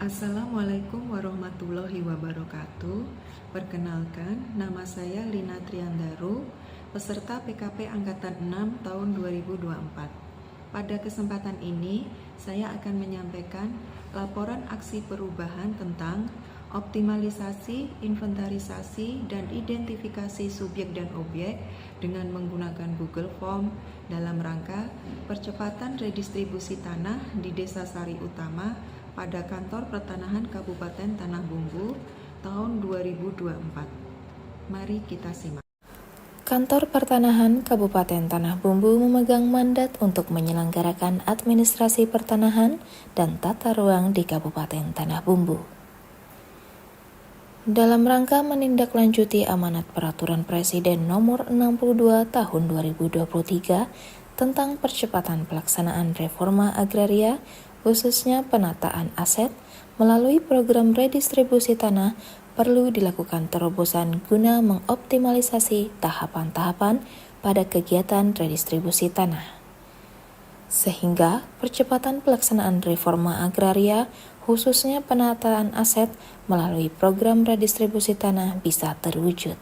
Assalamualaikum warahmatullahi wabarakatuh. Perkenalkan, nama saya Lina Triandaru, peserta PKP Angkatan 6 tahun 2024. Pada kesempatan ini, saya akan menyampaikan laporan aksi perubahan tentang optimalisasi, inventarisasi, dan identifikasi subjek dan objek dengan menggunakan Google Form dalam rangka percepatan redistribusi tanah di Desa Sari Utama pada Kantor Pertanahan Kabupaten Tanah Bumbu tahun 2024. Mari kita simak. Kantor Pertanahan Kabupaten Tanah Bumbu memegang mandat untuk menyelenggarakan administrasi pertanahan dan tata ruang di Kabupaten Tanah Bumbu. Dalam rangka menindaklanjuti amanat Peraturan Presiden Nomor 62 Tahun 2023 tentang percepatan pelaksanaan reforma agraria, khususnya penataan aset melalui program redistribusi tanah, perlu dilakukan terobosan guna mengoptimalisasi tahapan-tahapan pada kegiatan redistribusi tanah. Sehingga percepatan pelaksanaan reforma agraria, khususnya penataan aset melalui program redistribusi tanah bisa terwujud,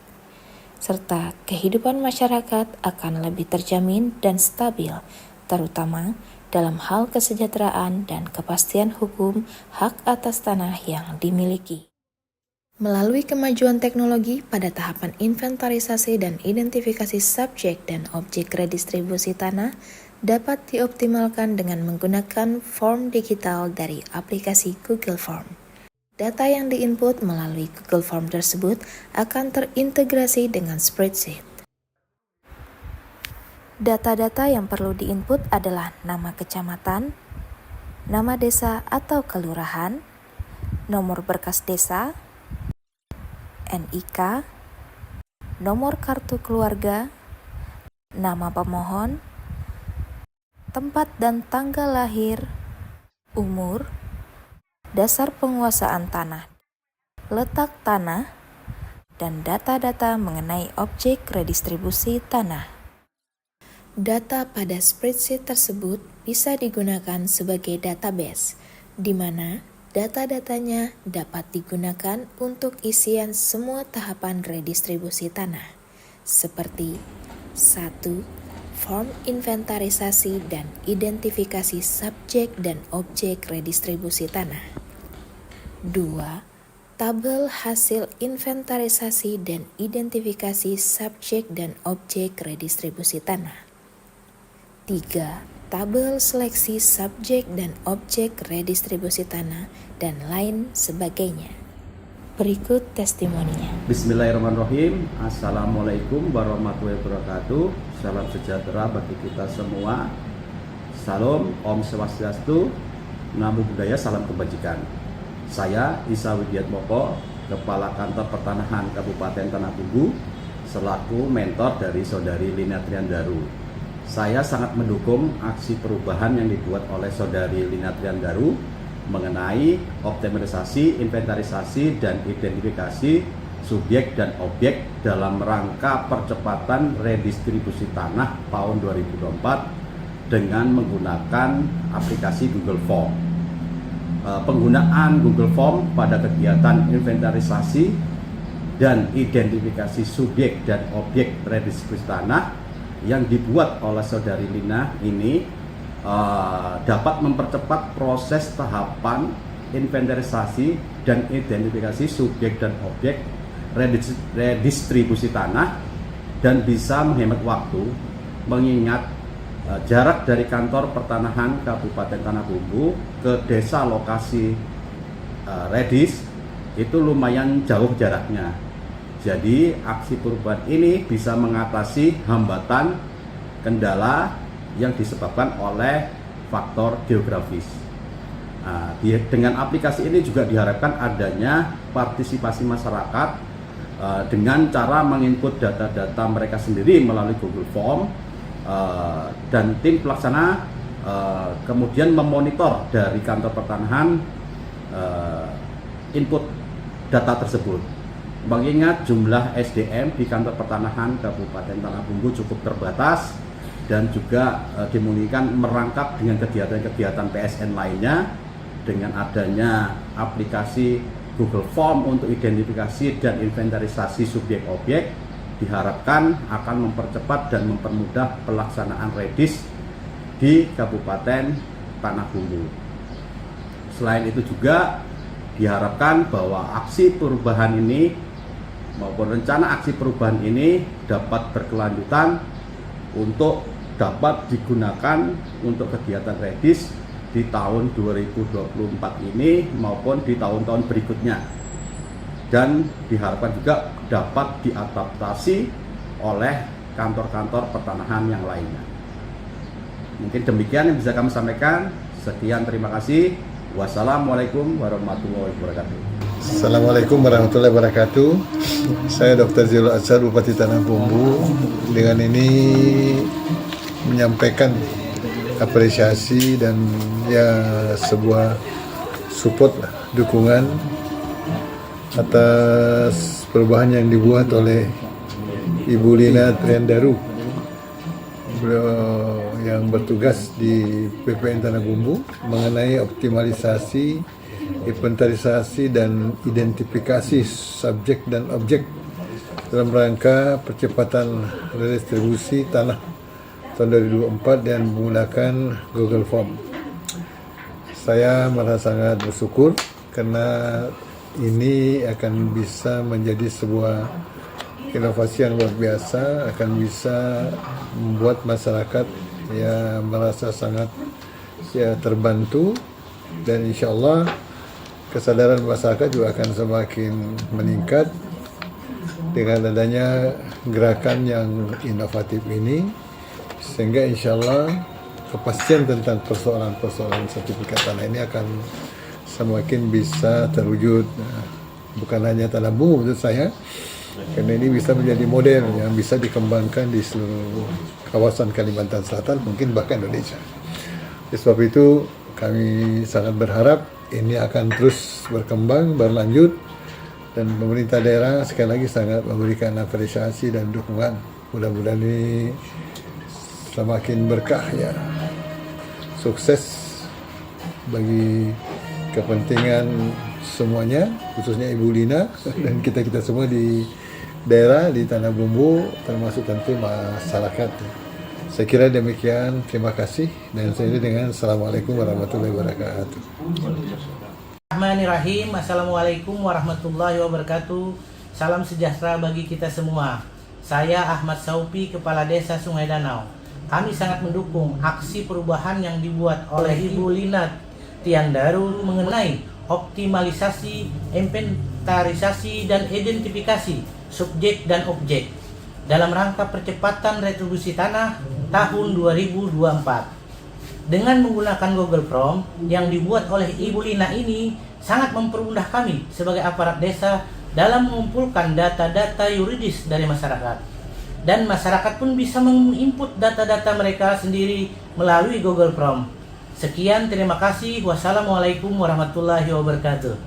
serta kehidupan masyarakat akan lebih terjamin dan stabil, terutama dalam hal kesejahteraan dan kepastian hukum hak atas tanah yang dimiliki. Melalui kemajuan teknologi pada tahapan inventarisasi dan identifikasi subjek dan objek redistribusi tanah dapat dioptimalkan dengan menggunakan form digital dari aplikasi Google Form. Data yang diinput melalui Google Form tersebut akan terintegrasi dengan spreadsheet. Data-data yang perlu diinput adalah nama kecamatan, nama desa atau kelurahan, nomor berkas desa, NIK, nomor kartu keluarga, nama pemohon, tempat dan tanggal lahir, umur, dasar penguasaan tanah, letak tanah, dan data-data mengenai objek redistribusi tanah. Data pada spreadsheet tersebut bisa digunakan sebagai database, di mana data-datanya dapat digunakan untuk isian semua tahapan redistribusi tanah, seperti 1. Form inventarisasi dan identifikasi subjek dan objek redistribusi tanah. 2. Tabel hasil inventarisasi dan identifikasi subjek dan objek redistribusi tanah. 3. Tabel seleksi subjek dan objek redistribusi tanah dan lain sebagainya. Berikut testimoninya. Bismillahirrahmanirrahim. Assalamualaikum warahmatullahi wabarakatuh. Salam sejahtera bagi kita semua. Salam, Om Swastiastu, Namo Buddhaya, salam kebajikan. Saya Isa Widiatmoko, Kepala Kantor Pertanahan Kabupaten Tanah Bumbu, selaku mentor dari Saudari Lina Triandaru. Saya sangat mendukung aksi perubahan yang dibuat oleh Saudari Lina Triandaru mengenai optimalisasi, inventarisasi, dan identifikasi subjek dan objek dalam rangka percepatan redistribusi tanah tahun 2024 dengan menggunakan aplikasi Google Form. Penggunaan Google Form pada kegiatan inventarisasi dan identifikasi subjek dan objek redistribusi tanah yang dibuat oleh Saudari Lina ini dapat mempercepat proses tahapan inventarisasi dan identifikasi subjek dan objek redistribusi tanah dan bisa menghemat waktu, mengingat jarak dari Kantor Pertanahan Kabupaten Tanah Bumbu ke desa lokasi redis itu lumayan jauh jaraknya. Jadi aksi perubahan ini bisa mengatasi hambatan kendala yang disebabkan oleh faktor geografis. Nah, dengan aplikasi ini juga diharapkan adanya partisipasi masyarakat dengan cara menginput data-data mereka sendiri melalui Google Form dan tim pelaksana kemudian memonitor dari Kantor Pertanahan input data tersebut. Mengingat jumlah SDM di Kantor Pertanahan Kabupaten Tanah Bumbu cukup terbatas dan juga dimungkinkan merangkap dengan kegiatan-kegiatan PSN lainnya, dengan adanya aplikasi Google Form untuk identifikasi dan inventarisasi subjek objek, diharapkan akan mempercepat dan mempermudah pelaksanaan redis di Kabupaten Tanah Bumbu. Selain itu juga diharapkan bahwa aksi perubahan ini maupun rencana aksi perubahan ini dapat berkelanjutan untuk dapat digunakan untuk kegiatan redis di tahun 2024 ini maupun di tahun-tahun berikutnya, dan diharapkan juga dapat diadaptasi oleh kantor-kantor pertanahan yang lainnya. Mungkin demikian yang bisa kami sampaikan. Sekian, terima kasih. Wassalamualaikum warahmatullahi wabarakatuh. Assalamualaikum warahmatullahi wabarakatuh. Saya Dr. Zilul Azhar, Bupati Tanah Bumbu. Dengan ini menyampaikan apresiasi dan sebuah support, dukungan atas perubahan yang dibuat oleh Ibu Lina Triandaru, yang bertugas di PPN Tanah Bumbu mengenai optimalisasi, inventarisasi dan identifikasi subjek dan objek dalam rangka percepatan redistribusi tanah tahun 2024 dan menggunakan Google Form. Saya merasa sangat bersyukur karena ini akan bisa menjadi sebuah inovasi yang luar biasa, akan bisa membuat masyarakat merasa sangat terbantu, dan insya Allah kesadaran masyarakat juga akan semakin meningkat dengan adanya gerakan yang inovatif ini, sehingga insya Allah kepastian tentang persoalan-persoalan sertifikat tanah ini akan semakin bisa terwujud. Bukan hanya Tanah Bumbu menurut saya, karena ini bisa menjadi model yang bisa dikembangkan di seluruh kawasan Kalimantan Selatan, mungkin bahkan Indonesia. Oleh sebab itu kami sangat berharap ini akan terus berkembang, berlanjut, dan pemerintah daerah sekali lagi sangat memberikan apresiasi dan dukungan. Mudah-mudahan ini semakin berkah, sukses bagi kepentingan semuanya, khususnya Ibu Lina dan kita semua di daerah, di Tanah Bumbu, termasuk tentu masyarakat. Saya kira demikian, terima kasih, dan saya dengan Assalamualaikum warahmatullahi wabarakatuh. Bismillahirrahmanirrahim. Assalamualaikum warahmatullahi wabarakatuh. Salam sejahtera bagi kita semua. Saya Ahmad Saupi, Kepala Desa Sungai Danau. Kami sangat mendukung aksi perubahan yang dibuat oleh Ibu Lina Triandaru mengenai optimalisasi, inventarisasi, dan identifikasi subjek dan objek dalam rangka percepatan retribusi tanah tahun 2024. Dengan menggunakan Google Form yang dibuat oleh Ibu Lina ini sangat mempermudah kami sebagai aparat desa dalam mengumpulkan data-data yuridis dari masyarakat. Dan masyarakat pun bisa menginput data-data mereka sendiri melalui Google Form. Sekian, terima kasih. Wassalamualaikum warahmatullahi wabarakatuh.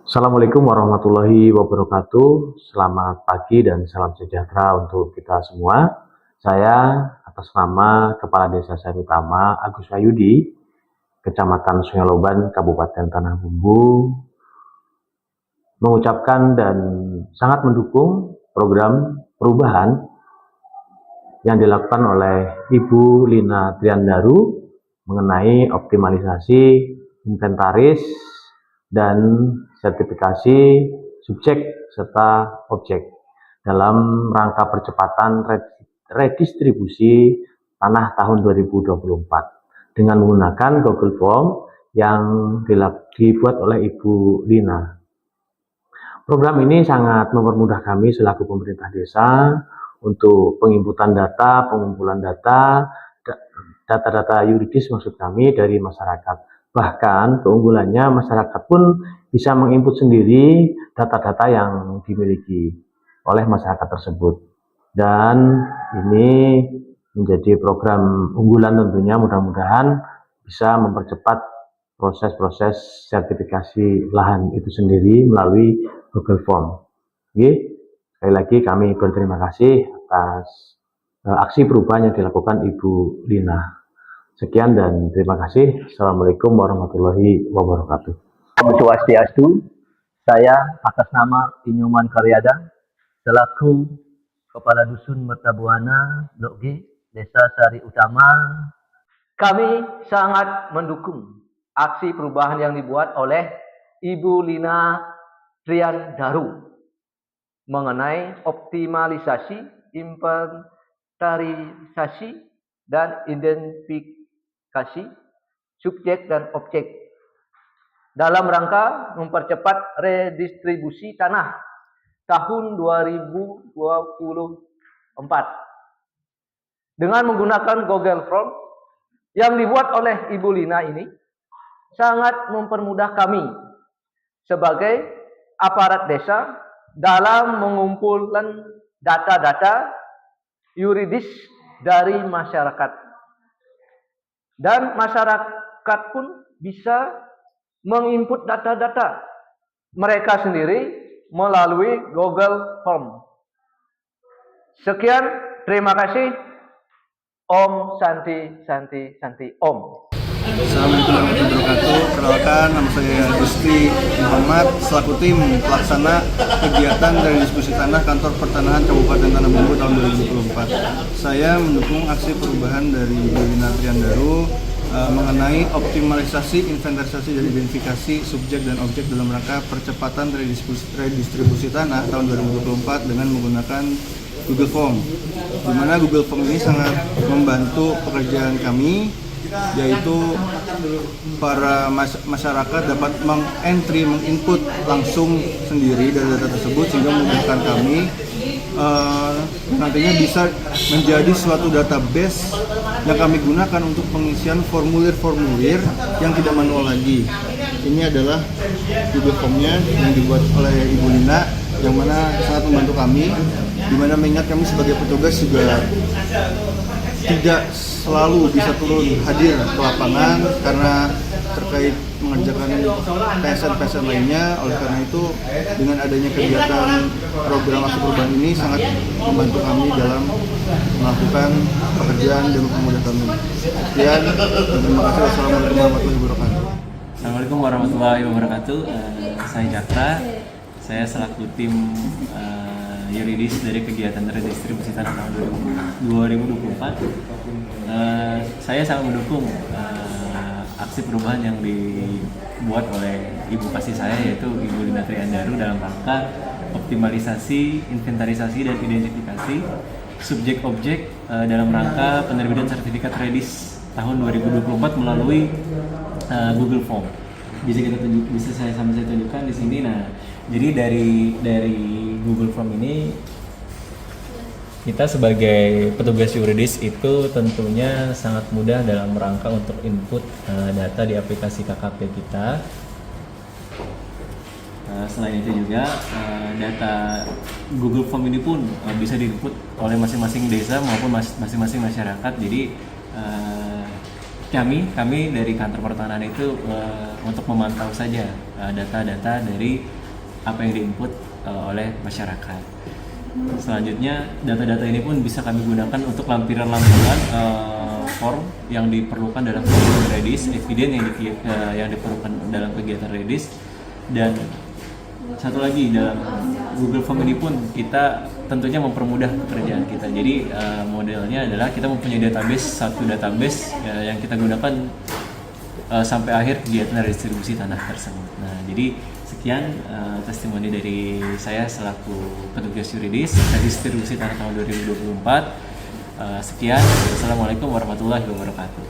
Assalamualaikum warahmatullahi wabarakatuh. Selamat pagi dan salam sejahtera untuk kita semua. Saya atas nama Kepala Desa Sari Utama Agus Wahyudi, Kecamatan Sungai Loban, Kabupaten Tanah Bumbu, mengucapkan dan sangat mendukung program perubahan yang dilakukan oleh Ibu Lina Triandaru mengenai optimalisasi, inventaris, dan sertifikasi subjek serta objek dalam rangka percepatan redistribusi tanah tahun 2024 dengan menggunakan Google Form yang dibuat oleh Ibu Lina. Program ini sangat mempermudah kami selaku pemerintah desa untuk penginputan data, pengumpulan data-data yuridis maksud kami dari masyarakat. Bahkan keunggulannya masyarakat pun bisa menginput sendiri data-data yang dimiliki oleh masyarakat tersebut. Dan ini menjadi program unggulan tentunya, mudah-mudahan bisa mempercepat proses-proses sertifikasi lahan itu sendiri melalui Google Form. Sekali lagi kami berterima kasih atas aksi perubahan yang dilakukan Ibu Lina. Sekian dan terima kasih. Assalamualaikum warahmatullahi wabarakatuh. Om Swastiastu, saya atas nama Inyuman Karyada selaku Kepala Dusun Mertabuana Blok G, Desa Sari Utama. Kami sangat mendukung aksi perubahan yang dibuat oleh Ibu Lina Triandaru mengenai optimalisasi, inventarisasi, dan identifikasi subjek dan objek dalam rangka mempercepat redistribusi tanah tahun 2024 dengan menggunakan Google Form yang dibuat oleh Ibu Lina ini sangat mempermudah kami sebagai aparat desa dalam mengumpulkan data-data yuridis dari masyarakat. Dan masyarakat pun bisa menginput data-data mereka sendiri melalui Google Form. Sekian, terima kasih. Om Santi Santi Santi Om. Assalamualaikum warahmatullahi wabarakatuh. Perkenalkan, nama saya Gusti Muhammad selaku tim pelaksana kegiatan dari diskusi tanah Kantor Pertanahan Kabupaten Tanah Bumbu tahun 2024. Saya mendukung aksi perubahan dari Ibu Lina Triandaru mengenai optimalisasi, inventarisasi, dan identifikasi subjek dan objek dalam rangka percepatan redistribusi tanah tahun 2024 dengan menggunakan Google Form. Di mana Google Form ini sangat membantu pekerjaan kami, yaitu para masyarakat dapat menginput langsung sendiri data-data tersebut sehingga memudahkan kami nantinya bisa menjadi suatu database yang kami gunakan untuk pengisian formulir-formulir yang tidak manual lagi. Ini adalah Google Form-nya yang dibuat oleh Ibu Lina, yang mana sangat membantu kami, di mana mengingat kami sebagai petugas juga tidak selalu bisa turun hadir ke lapangan karena terkait mengerjakan PSN lainnya. Oleh karena itu, dengan adanya kegiatan program aksi perubahan ini sangat membantu kami dalam melakukan pekerjaan dan mempermudah kami. Sekian, terima kasih. Wassalamualaikum warahmatullahi wabarakatuh. Assalamualaikum warahmatullahi wabarakatuh. Saya Cakra, saya selaku tim yuridis dari kegiatan redistribusi tanah tahun 2024. Saya sangat mendukung aksi perubahan yang dibuat oleh ibu kasih saya, yaitu Ibu Lina Triandaru, dalam rangka optimalisasi, inventarisasi, dan identifikasi subjek objek dalam rangka penerbitan sertifikat redis tahun 2024 melalui Google Form. Bisa saya tunjukkan di sini. Nah, jadi dari Google Form ini kita sebagai petugas yuridis itu tentunya sangat mudah dalam rangka untuk input data di aplikasi KKP kita. Selain itu juga data Google Form ini pun bisa diinput oleh masing-masing desa maupun masing-masing masyarakat. Jadi kami dari kantor pertanahan itu untuk memantau saja data-data dari apa yang diinput oleh masyarakat. Selanjutnya, data-data ini pun bisa kami gunakan untuk lampiran-lampiran form yang diperlukan dalam kegiatan redis, eviden yang diperlukan dalam kegiatan redis. Dan satu lagi, dalam Google Form ini pun kita tentunya mempermudah pekerjaan kita. Jadi modelnya adalah kita mempunyai satu database yang kita gunakan sampai akhir kegiatan redistribusi tanah tersebut. Nah, jadi sekian testimoni dari saya selaku petugas yuridis redistribusi tanah tahun 2024. Sekian, wassalamualaikum warahmatullahi wabarakatuh.